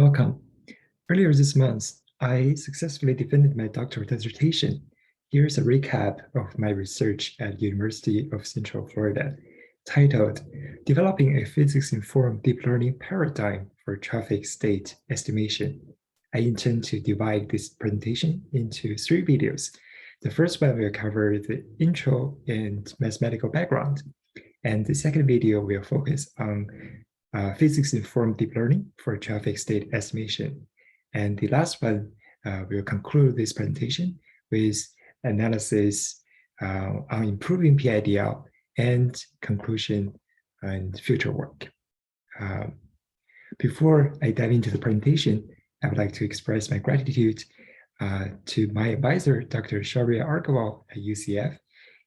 Welcome. Earlier this month, I successfully defended my doctoral dissertation. Here's a recap of my research at University of Central Florida, titled Developing a Physics-Informed Deep Learning Paradigm for Traffic State Estimation. I intend to divide this presentation into 3 videos. The first one will cover the intro and mathematical background, and the second video will focus on physics-informed deep learning for traffic state estimation. And the last one will conclude this presentation with analysis on improving PIDL and conclusion and future work. Before I dive into the presentation, I would like to express my gratitude to my advisor, Dr. Sharia Argawal at UCF,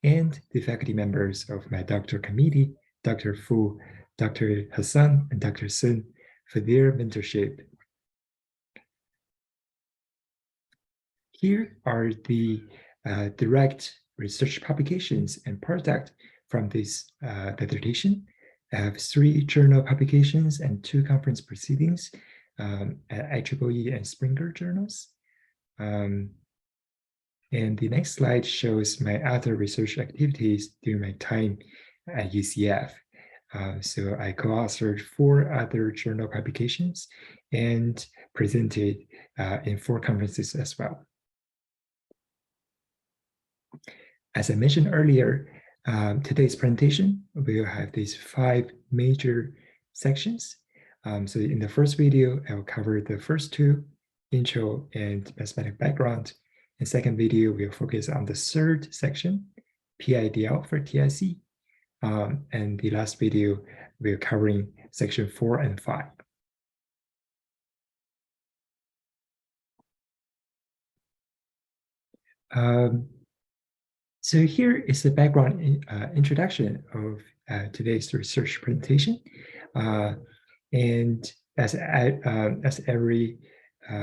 and the faculty members of my doctoral committee, Dr. Fu, Dr. Hassan, and Dr. Sun, for their mentorship. Here are the direct research publications and product from this dissertation. I have 3 journal publications and 2 conference proceedings at IEEE and Springer journals. And the next slide shows my other research activities during my time at UCF. So I co-authored 4 other journal publications and presented in 4 conferences as well. As I mentioned earlier, today's presentation will have these 5 major sections. So in the first video, I'll cover the first 2, intro and mathematical background. In the second video, we'll focus on the third section, PIDL for TIC. And the last video, we're covering section 4 and 5. So here is the background introduction of today's research presentation. And as every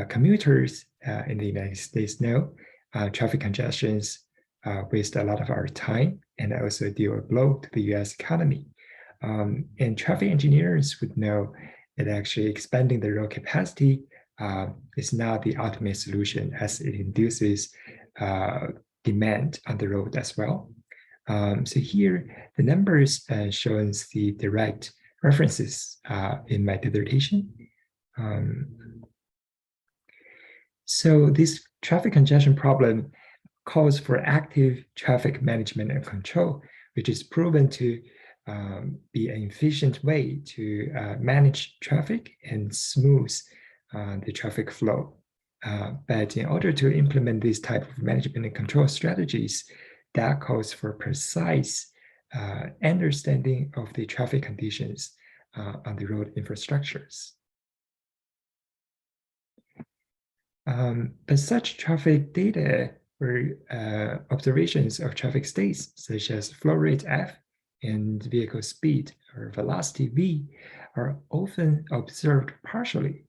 commuters in the United States know, traffic congestions waste a lot of our time and also deal a blow to the US economy. And traffic engineers would know that actually expanding the road capacity is not the ultimate solution, as it induces demand on the road as well. So here, the numbers shows the direct references in my dissertation. So this traffic congestion problem calls for active traffic management and control, which is proven to be an efficient way to manage traffic and smooth the traffic flow. But in order to implement this type of management and control strategies, that calls for precise understanding of the traffic conditions on the road infrastructures. But such traffic data or observations of traffic states, such as flow rate F and vehicle speed or velocity V, are often observed partially.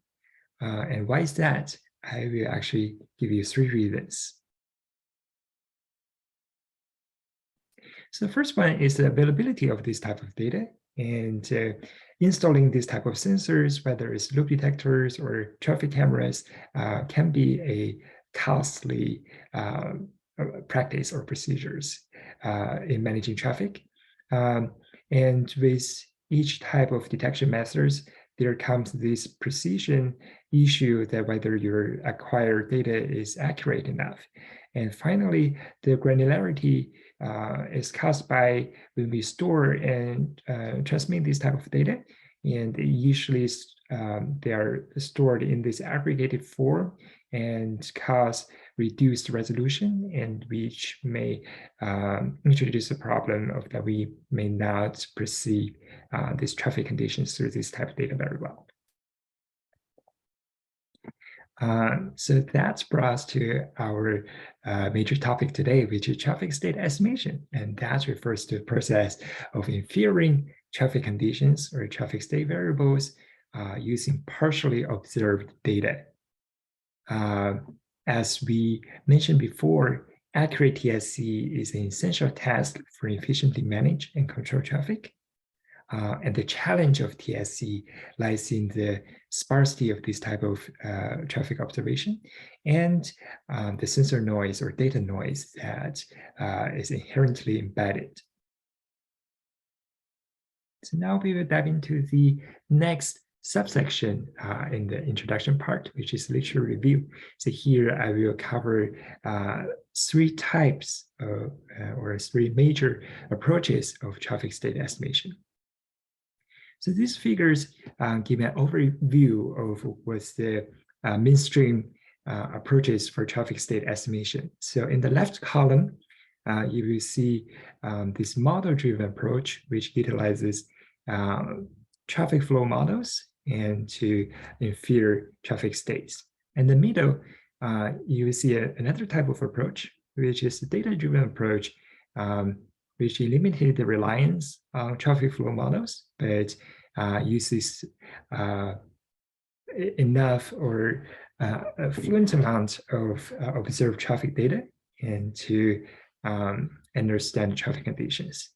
And why is that? I will actually give you 3 reasons. So the first one is the availability of this type of data, and installing this type of sensors, whether it's loop detectors or traffic cameras, can be a costly practice or procedures in managing traffic. And with each type of detection methods, there comes this precision issue that whether your acquired data is accurate enough. And finally, the granularity is caused by when we store and transmit this type of data, and usually they are stored in this aggregated form and cause reduced resolution, and which may introduce a problem of that we may not perceive these traffic conditions through this type of data very well. So that's brought us to our major topic today, which is traffic state estimation. And that refers to the process of inferring traffic conditions or traffic state variables using partially observed data. As we mentioned before, accurate TSC is an essential task for efficiently manage and control traffic. And the challenge of TSC lies in the sparsity of this type of traffic observation and the sensor noise or data noise that is inherently embedded. So now we will dive into the next subsection in the introduction part, which is literature review. So here I will cover three types of, or three major approaches of traffic state estimation. So these figures give an overview of what's the mainstream approaches for traffic state estimation. So in the left column, you will see this model-driven approach, which utilizes traffic flow models and to infer traffic states. In the middle, you will see another type of approach, which is the data-driven approach, which eliminated the reliance on traffic flow models, but uses enough or a fluent amount of observed traffic data and to understand traffic conditions.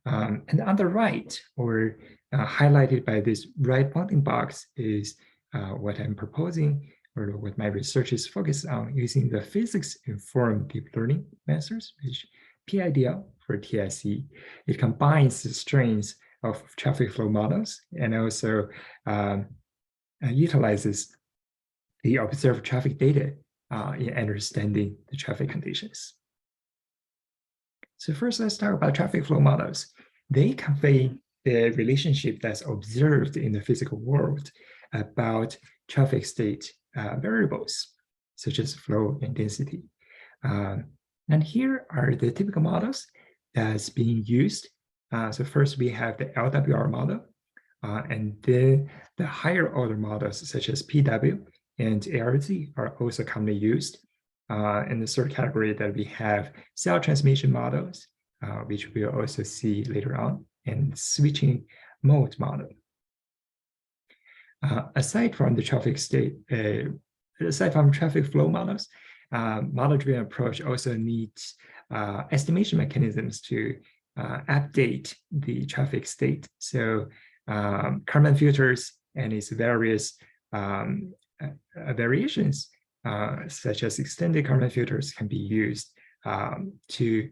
And on the right, or highlighted by this right bounding box, is what I'm proposing, or what my research is focused on, using the physics-informed deep learning methods, which PIDL for TSE. It combines the strengths of traffic flow models and also utilizes the observed traffic data in understanding the traffic conditions. So first, let's talk about traffic flow models. They convey the relationship that's observed in the physical world about traffic state variables, such as flow and density. And here are the typical models that's being used. So first, we have the LWR model, and then the higher order models, such as PW and ARZ, are also commonly used. In the third category that we have cell transmission models, which we'll also see later on, and switching mode model. Aside from the traffic state, aside from traffic flow models, model-driven approach also needs estimation mechanisms to update the traffic state. So Kalman filters and its various variations, such as extended Kalman filters, can be used to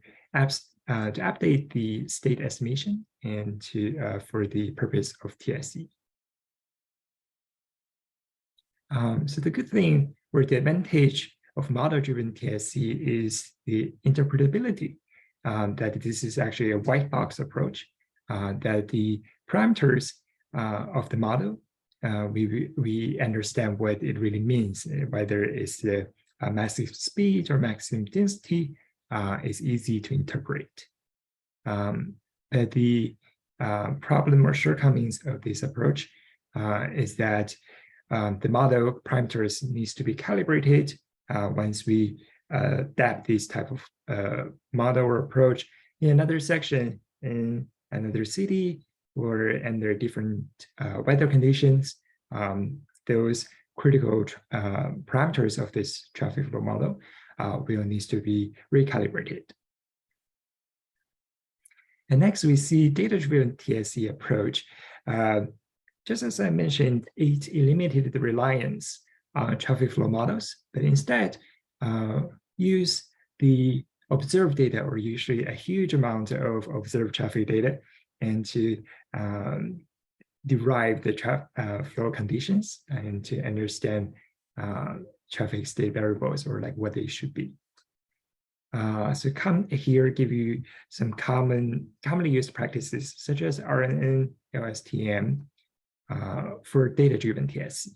update the state estimation and to for the purpose of TSE. So the good thing, or the advantage of model-driven TSE, is the interpretability, that this is actually a white box approach, that the parameters of the model, we understand what it really means, whether it's the maximum speed or maximum density is easy to interpret. But the problem or shortcomings of this approach is that the model parameters needs to be calibrated once we adapt this type of model or approach in another section, in another city, or under different weather conditions. Those critical parameters of this traffic flow model will need to be recalibrated. And next, we see data-driven TSE approach. Just as I mentioned, it eliminated the reliance on traffic flow models, but instead use the observed data, or usually a huge amount of observed traffic data, and to derive the flow conditions and to understand traffic state variables, or like what they should be. So come here, give you some commonly used practices, such as RNN, LSTM, for data-driven TSE.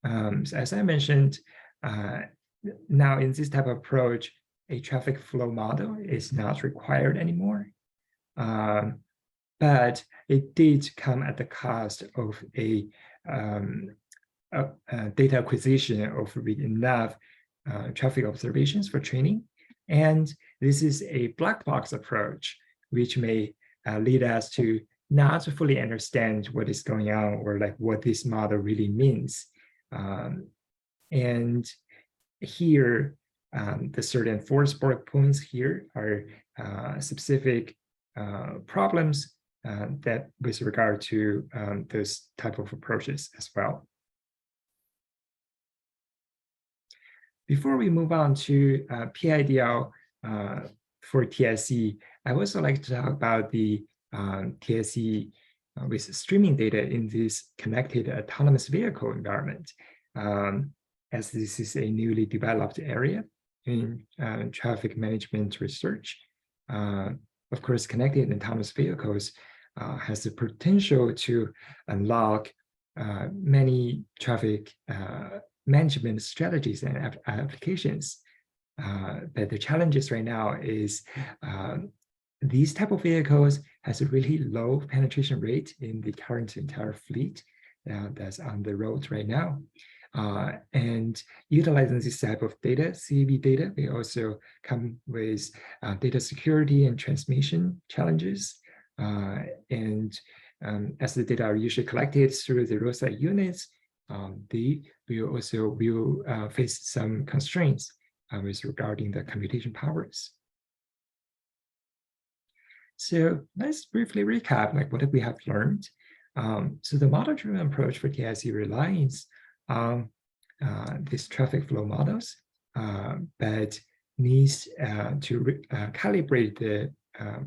So as I mentioned, now in this type of approach, a traffic flow model is not required anymore. But it did come at the cost of a data acquisition of enough traffic observations for training. And this is a black box approach, which may lead us to not fully understand what is going on, or like what this model really means. And here, the certain 4 bullet points here are specific problems that with regard to those type of approaches as well. Before we move on to PIDL for TSE, I also like to talk about the TSE with streaming data in this connected autonomous vehicle environment, as this is a newly developed area in traffic management research. Of course, connected autonomous vehicles has the potential to unlock many traffic management strategies and applications. But the challenges right now is these type of vehicles has a really low penetration rate in the current entire fleet that's on the road right now. And utilizing this type of data, CAV data, they also come with data security and transmission challenges. As the data are usually collected through the roadside units, they will also face some constraints with regarding the computation powers. So let's briefly recap like what we have learned. So the model-driven approach for TSE relies on these traffic flow models, but needs to calibrate the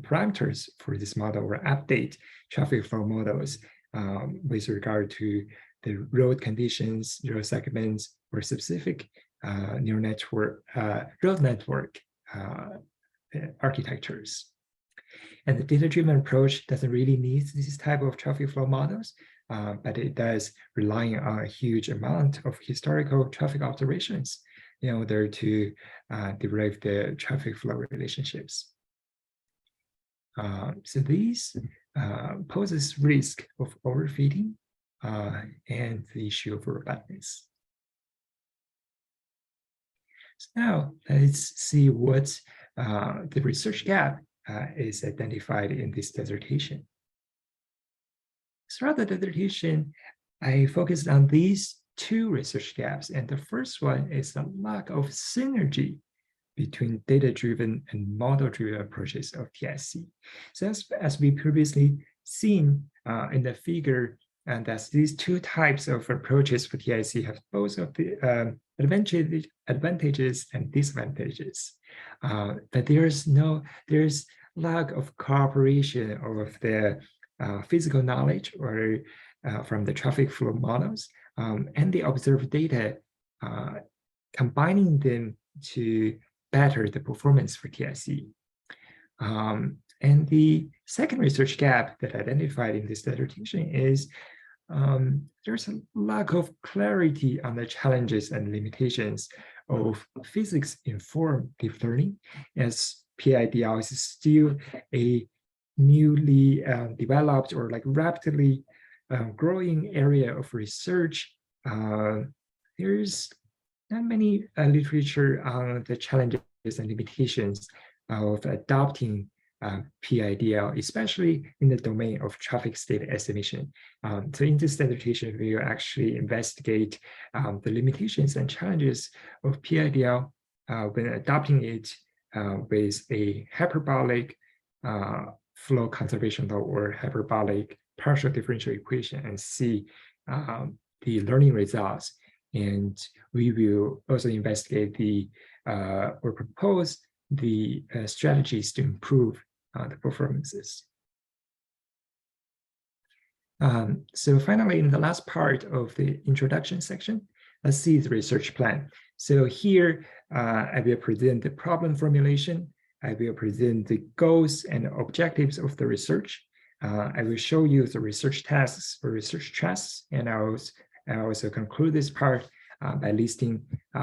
parameters for this model or update traffic flow models with regard to the road conditions, road segments, or specific neural network, road network architectures. And the data-driven approach doesn't really need this type of traffic flow models, but it does rely on a huge amount of historical traffic observations in order to derive the traffic flow relationships. So these poses risk of overfitting and the issue of robustness. So now let's see what the research gap is identified in this dissertation. Throughout the dissertation, I focused on these two research gaps, and the first one is the lack of synergy between data-driven and model-driven approaches of TSE. So as we previously seen in the figure, and that these two types of approaches for TSE have both of the advantages and disadvantages. But there's lack of cooperation of the physical knowledge or from the traffic flow models and the observed data, combining them to better the performance for TSE. And the second research gap that I identified in this dissertation is there's a lack of clarity on the challenges and limitations of physics-informed deep learning, as PIDL is still a newly developed or like rapidly growing area of research. There's not many literature on the challenges and limitations of adopting PIDL, especially in the domain of traffic state estimation. So in this dissertation, we will actually investigate the limitations and challenges of PIDL when adopting it with a hyperbolic flow conservation law or hyperbolic partial differential equation, and see the learning results. And we will also investigate the or propose the strategies to improve the performances. So finally, in the last part of the introduction section, let's see the research plan. So here, I will present the problem formulation. I will present the goals and objectives of the research. I will show you the research tasks or research trusts, and I also conclude this part by listing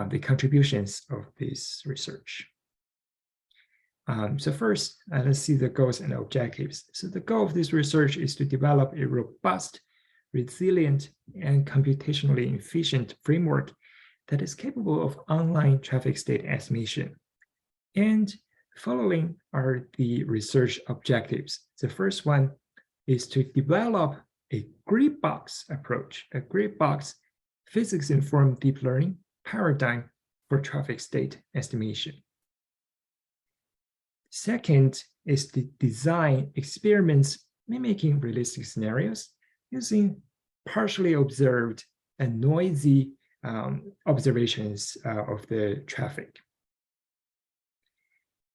the contributions of this research. So first, let's see the goals and objectives. So the goal of this research is to develop a robust, resilient, and computationally efficient framework that is capable of online traffic state estimation. And following are the research objectives. The first one is to develop a gray box approach, a gray box physics-informed deep learning paradigm for traffic state estimation. Second is to design experiments mimicking realistic scenarios using partially observed and noisy observations of the traffic.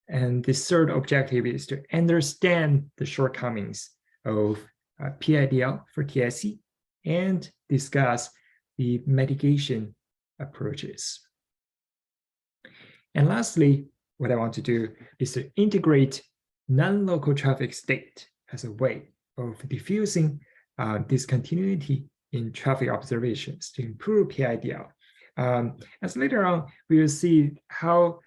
And the third objective is to understand the shortcomings of PIDL for TSC and discuss the mitigation approaches. And lastly, what I want to do is to integrate non-local traffic state as a way of diffusing discontinuity in traffic observations to improve PIDL. As later on, we will see how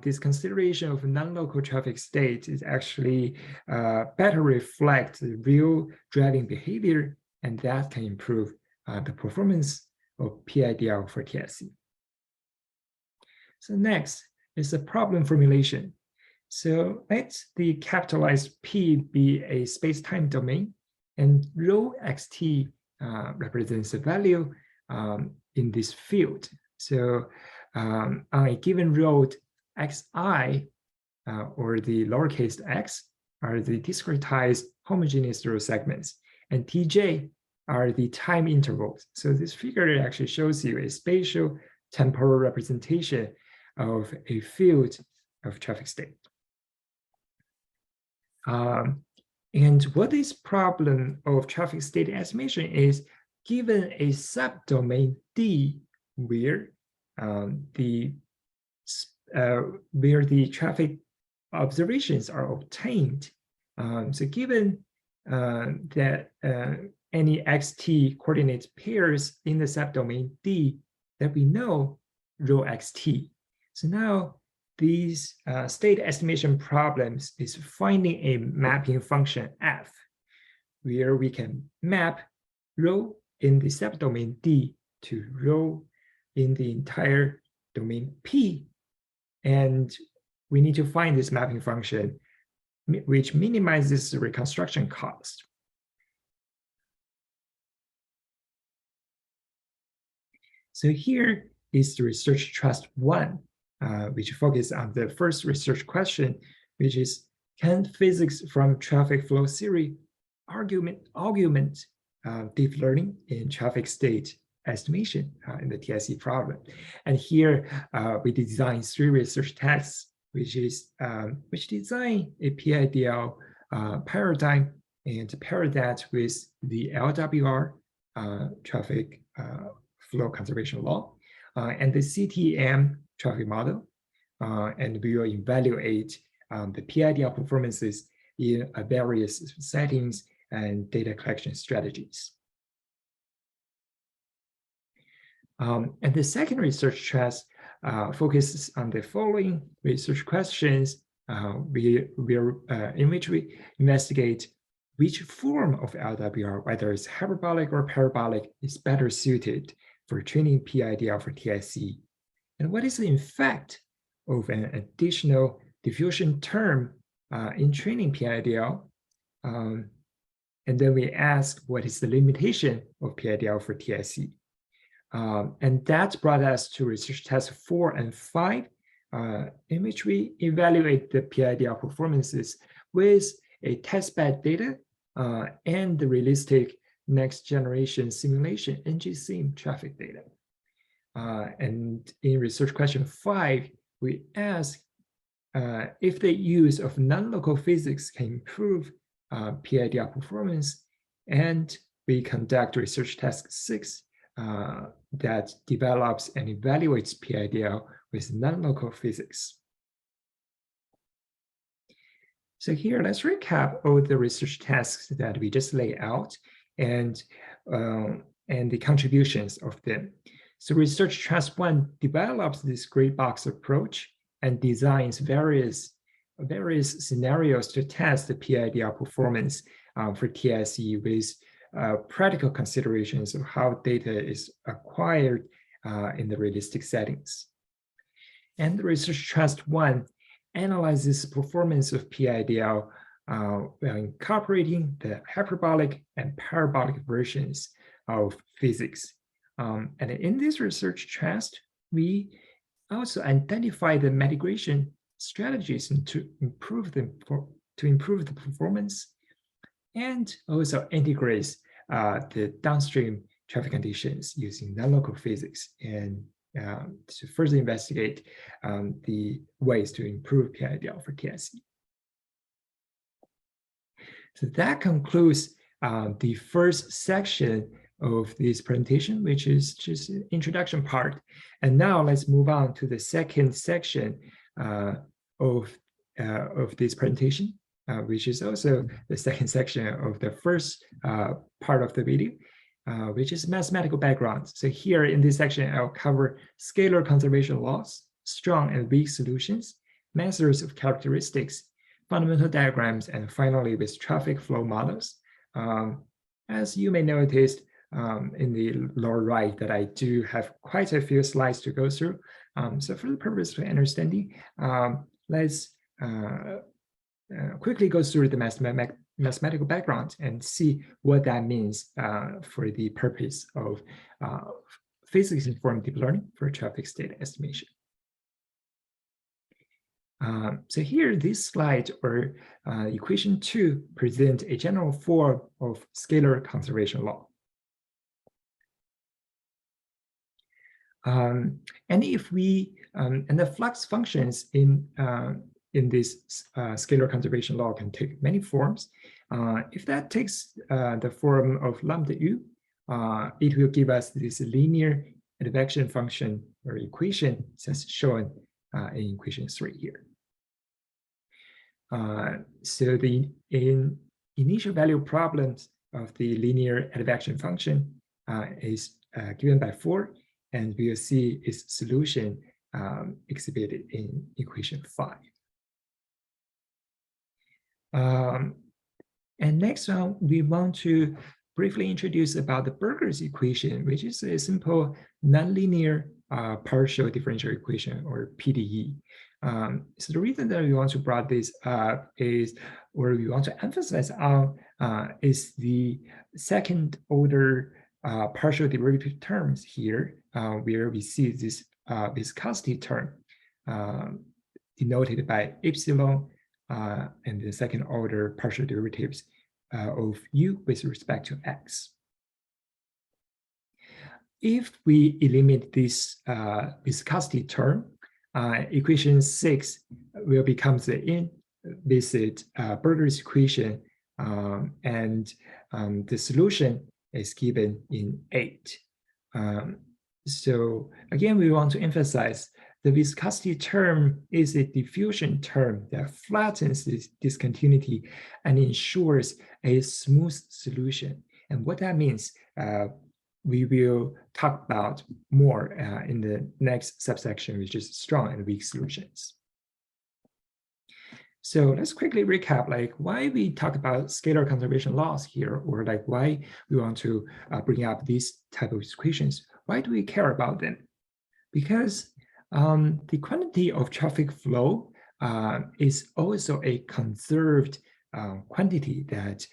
this consideration of non-local traffic state is actually better reflect the real driving behavior, and that can improve the performance of PIDL for TSC. So next is the problem formulation. So let the capitalized P be a space-time domain, and rho xt represents the value in this field. So on a given road, xi, or the lowercase x, are the discretized homogeneous row segments, and tj are the time intervals. So this figure actually shows you a spatial temporal representation of a field of traffic state. And what this problem of traffic state estimation is, given a subdomain D where the traffic observations are obtained. So given that any xt coordinate pairs in the subdomain D, that we know rho xt. So now these state estimation problems is finding a mapping function f, where we can map rho in the subdomain D to rho in the entire domain P. And we need to find this mapping function, which minimizes the reconstruction cost. So here is the research trust 1, which focuses on the first research question, which is, can physics from traffic flow theory augment deep learning in traffic state estimation in the TSC problem? And here we design 3 research tasks, which design a PIDL paradigm and pair that with the LWR traffic flow conservation law and the CTM traffic model, and we will evaluate the PIDL performances in various settings and data collection strategies. And the second research task focuses on the following research questions, in which we investigate which form of LWR, whether it's hyperbolic or parabolic, is better suited for training PIDL for TSC, and what is the effect of an additional diffusion term in training PIDL. And then we ask, what is the limitation of PIDL for TSC? And that brought us to research task 4 and 5, in which we evaluate the PIDL performances with a testbed data and the realistic next generation simulation ngSim traffic data. And in research question 5, we ask if the use of non-local physics can improve PIDL performance, and we conduct research task 6 that develops and evaluates PIDL with non-local physics. So here, let's recap all the research tasks that we just laid out and the contributions of them. So research task 1 develops this gray box approach and designs various scenarios to test the PIDL performance for TSC with practical considerations of how data is acquired in the realistic settings. And the research task 1 analyzes performance of PIDL while incorporating the hyperbolic and parabolic versions of physics. And in this research task, we also identify the mitigation strategies to improve the to improve the performance, and also integrates the downstream traffic conditions using non-local physics and to further investigate the ways to improve PIDL for TSE. So that concludes the first section of this presentation, which is just an introduction part. And now let's move on to the second section of this presentation, which is also the second section of the first part of the video, which is mathematical background. So here in this section, I'll cover scalar conservation laws, strong and weak solutions, methods of characteristics, fundamental diagrams, and finally with traffic flow models. As you may notice in the lower right that I do have quite a few slides to go through. So for the purpose of understanding, let's quickly go through the mathematical background and see what that means for the purpose of physics-informed deep learning for traffic state estimation. So here, this slide or equation 2 present a general form of scalar conservation law. And if we and the flux functions in this scalar conservation law can take many forms. If that takes the form of lambda u, it will give us this linear advection function or equation as shown in equation 3 here. So the initial value problems of the linear advection function is given by 4, and we'll see its solution exhibited in equation 5. And next one, we want to briefly introduce about the Burger's equation, which is a simple nonlinear partial differential equation, or PDE. So the reason that we want to bring this up is, or we want to emphasize on, is the second order partial derivative terms here, where we see this viscosity term denoted by epsilon and the second order partial derivatives of u with respect to x. If we eliminate this viscosity term, equation 6 will become the implicit Burger's equation, and the solution is given in 8. So again, we want to emphasize the viscosity term is a diffusion term that flattens this discontinuity and ensures a smooth solution. And what that means, we will talk about more in the next subsection, which is strong and weak solutions. So let's quickly recap, like why we talk about scalar conservation laws here, or like why we want to bring up these type of equations. Why do we care about them? Because the quantity of traffic flow is also a conserved quantity that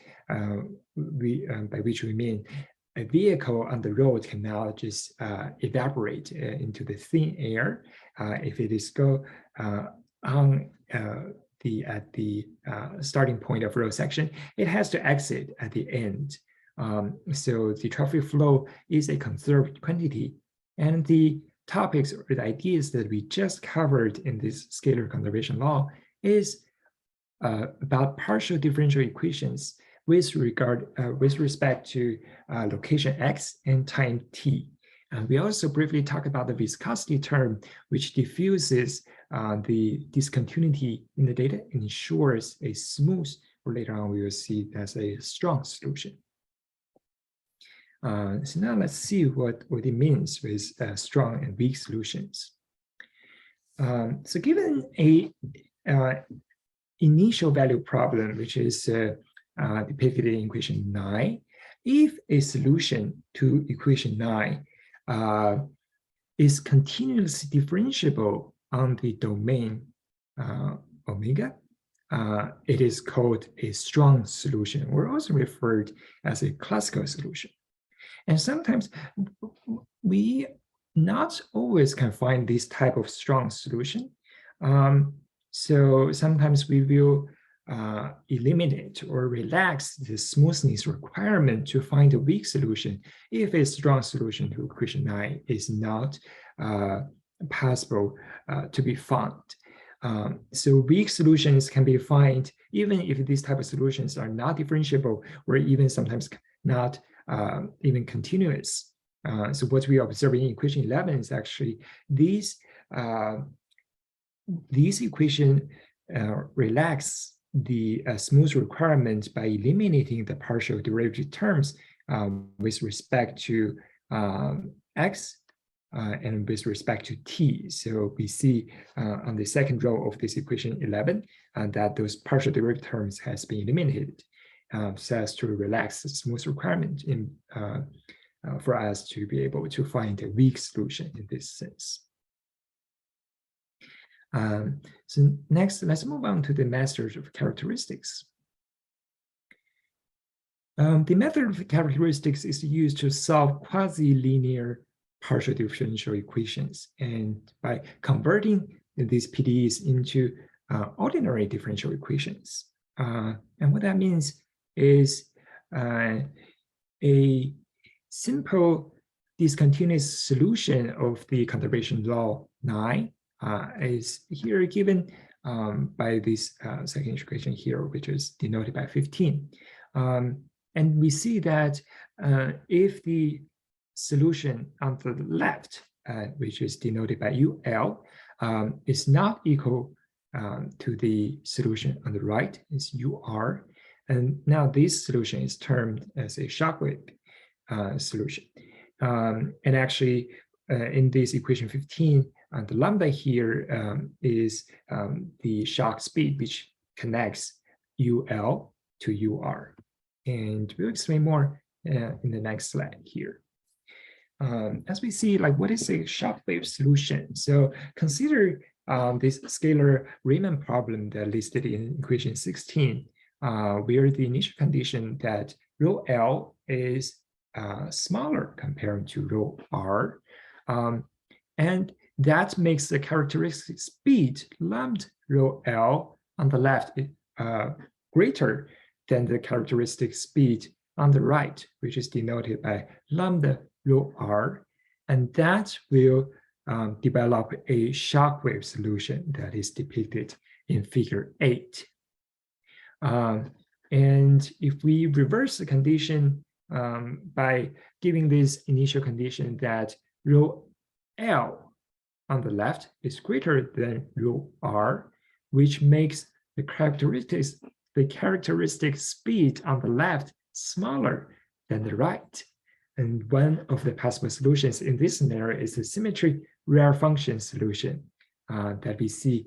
by which we mean a vehicle on the road cannot just evaporate into the thin air if it is go on at the starting point of road section. It has to exit at the end. So the traffic flow is a conserved quantity, and the topics or the ideas that we just covered in this scalar conservation law is about partial differential equations with respect to location x and time t. And we also briefly talk about the viscosity term, which diffuses the discontinuity in the data and ensures a smooth, or later on we will see as a strong solution. So now let's see what it means with strong and weak solutions. So given a initial value problem, which is depicted in equation 9, if a solution to equation 9 is continuously differentiable on the domain omega, it is called a strong solution, or also referred as a classical solution. And sometimes we not always can find this type of strong solution. So sometimes we will eliminate or relax the smoothness requirement to find a weak solution if a strong solution to equation 9 is not possible to be found. So weak solutions can be found even if these type of solutions are not differentiable or even sometimes not even continuous. So what we observe in equation 11 is actually these equation relax the smooth requirement by eliminating the partial derivative terms with respect to x and with respect to t. So we see on the second row of this equation 11 that those partial derivative terms has been eliminated so as to relax the smooth requirement in, for us to be able to find a weak solution in this sense. So next, let's move on to the methods of characteristics. The method of characteristics is used to solve quasi-linear partial differential equations, and by converting these PDEs into ordinary differential equations. And what that means is a simple discontinuous solution of the conservation law 9 is here given by this second equation here, which is denoted by 15. And we see that if the solution on the left, which is denoted by UL, is not equal to the solution on the right, is UR, and now this solution is termed as a shockwave solution. And actually, in this equation 15, the lambda here is the shock speed, which connects UL to UR. And we'll explain more in the next slide here. As we see, like, what is a shockwave solution? So consider this scalar Riemann problem that listed in equation 16, where the initial condition that rho L is smaller compared to rho R. And that makes the characteristic speed lambda rho L on the left greater than the characteristic speed on the right, which is denoted by lambda rho R. And that will develop a shockwave solution that is depicted in figure 8. And if we reverse the condition by giving this initial condition that rho L on the left is greater than rho R, which makes the characteristic speed on the left smaller than the right. And one of the possible solutions in this scenario is the symmetry rare function solution that we see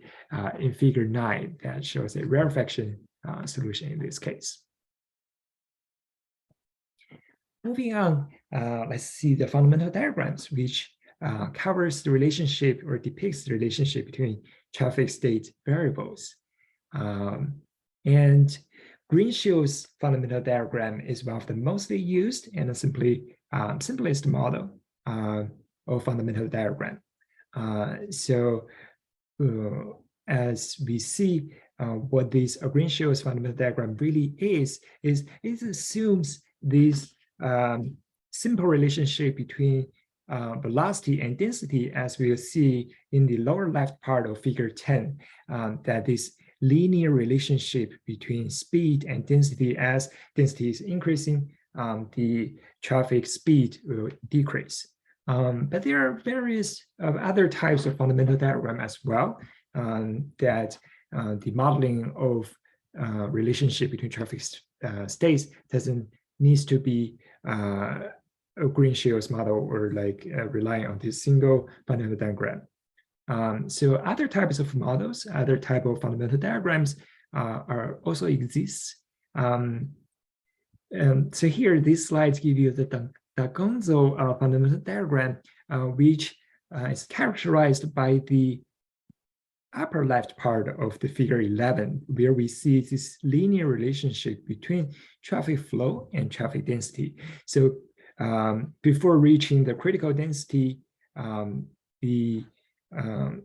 in figure 9 that shows a rarefaction solution in this case. Moving on, let's see the fundamental diagrams, which covers the relationship or depicts the relationship between traffic state variables. And Greenshield's fundamental diagram is one of the mostly used and simplest model of fundamental diagram. So as we see, what this Greenshield's fundamental diagram really is it assumes this simple relationship between velocity and density, as we'll see in the lower left part of figure 10, that this linear relationship between speed and density, as density is increasing, the traffic speed will decrease. But there are various other types of fundamental diagram as well, that the modeling of relationship between traffic states doesn't needs to be a Greenshield's model or like relying on this single fundamental diagram. So other types of models, other type of fundamental diagrams are also exist. So here, these slides give you the D'Agonzo fundamental diagram, which is characterized by the upper left part of the figure 11, where we see this linear relationship between traffic flow and traffic density. So before reaching the critical density, the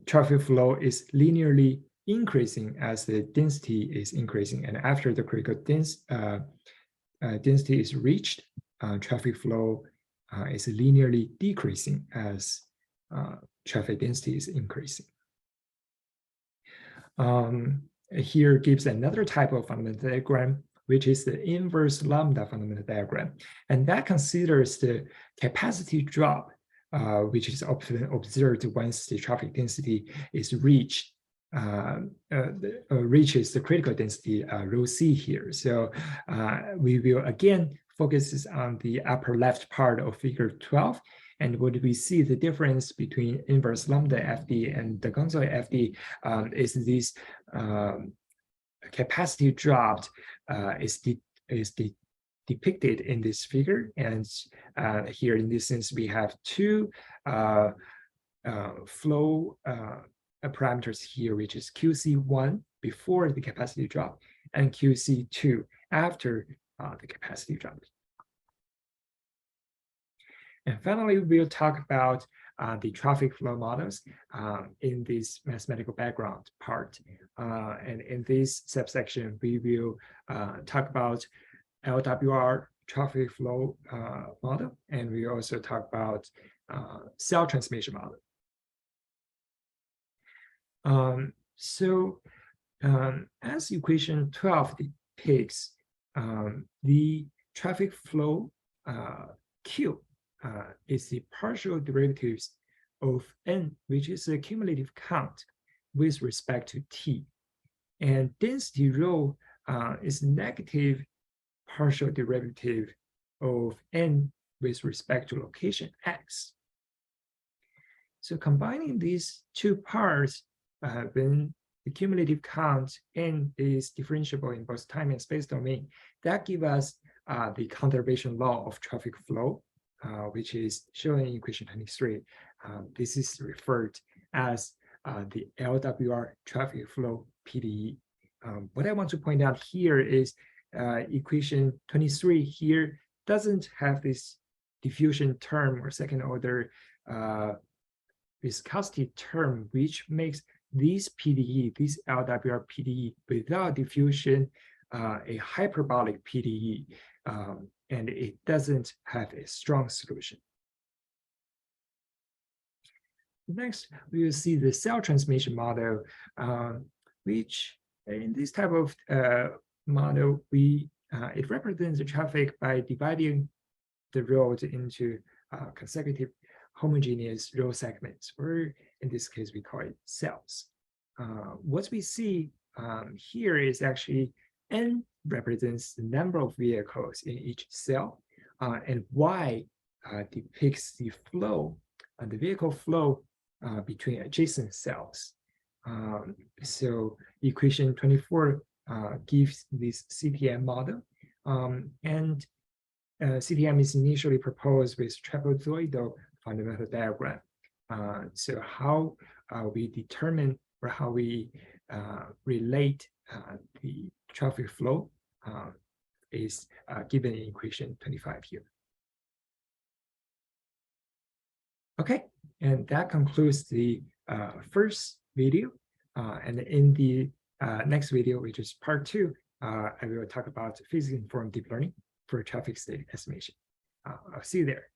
traffic flow is linearly increasing as the density is increasing. And after the critical density is reached, traffic flow is linearly decreasing as traffic density is increasing. Here gives another type of fundamental diagram, which is the inverse lambda fundamental diagram. And that considers the capacity drop, which is often observed once the traffic density is reaches the critical density, rho C here. So we will again focus on the upper left part of figure 12. And what we see the difference between inverse lambda FD and the gonzoid FD is this capacity dropped is depicted in this figure. And here in this sense, we have two flow parameters here, which is QC1 before the capacity drop and QC2 after the capacity drop. And finally, we'll talk about the traffic flow models in this mathematical background part. And in this subsection, we will talk about LWR traffic flow model, and we also talk about cell transmission model. As equation 12 depicts, the traffic flow Q is the partial derivatives of n, which is the cumulative count with respect to t. And density rho is negative partial derivative of n with respect to location x. So combining these two parts, when the cumulative count n is differentiable in both time and space domain, that gives us the conservation law of traffic flow, which is shown in equation 23. This is referred as the LWR traffic flow PDE. What I want to point out here is equation 23 here doesn't have this diffusion term or second order viscosity term, which makes this PDE, this LWR PDE without diffusion, a hyperbolic PDE. And it doesn't have a strong solution. Next, we will see the cell transmission model, which in this type of model, it represents the traffic by dividing the road into consecutive homogeneous road segments, or in this case, we call it cells. What we see here is actually n represents the number of vehicles in each cell, and y depicts the flow, the vehicle flow between adjacent cells. So equation 24 gives this CTM model, and CTM is initially proposed with trapezoidal fundamental diagram. So how we determine or how we relate the traffic flow is given in equation 25 here. Okay, and that concludes the first video. And in the next video, which is part 2, I will talk about physics-informed deep learning for traffic state estimation. I'll see you there.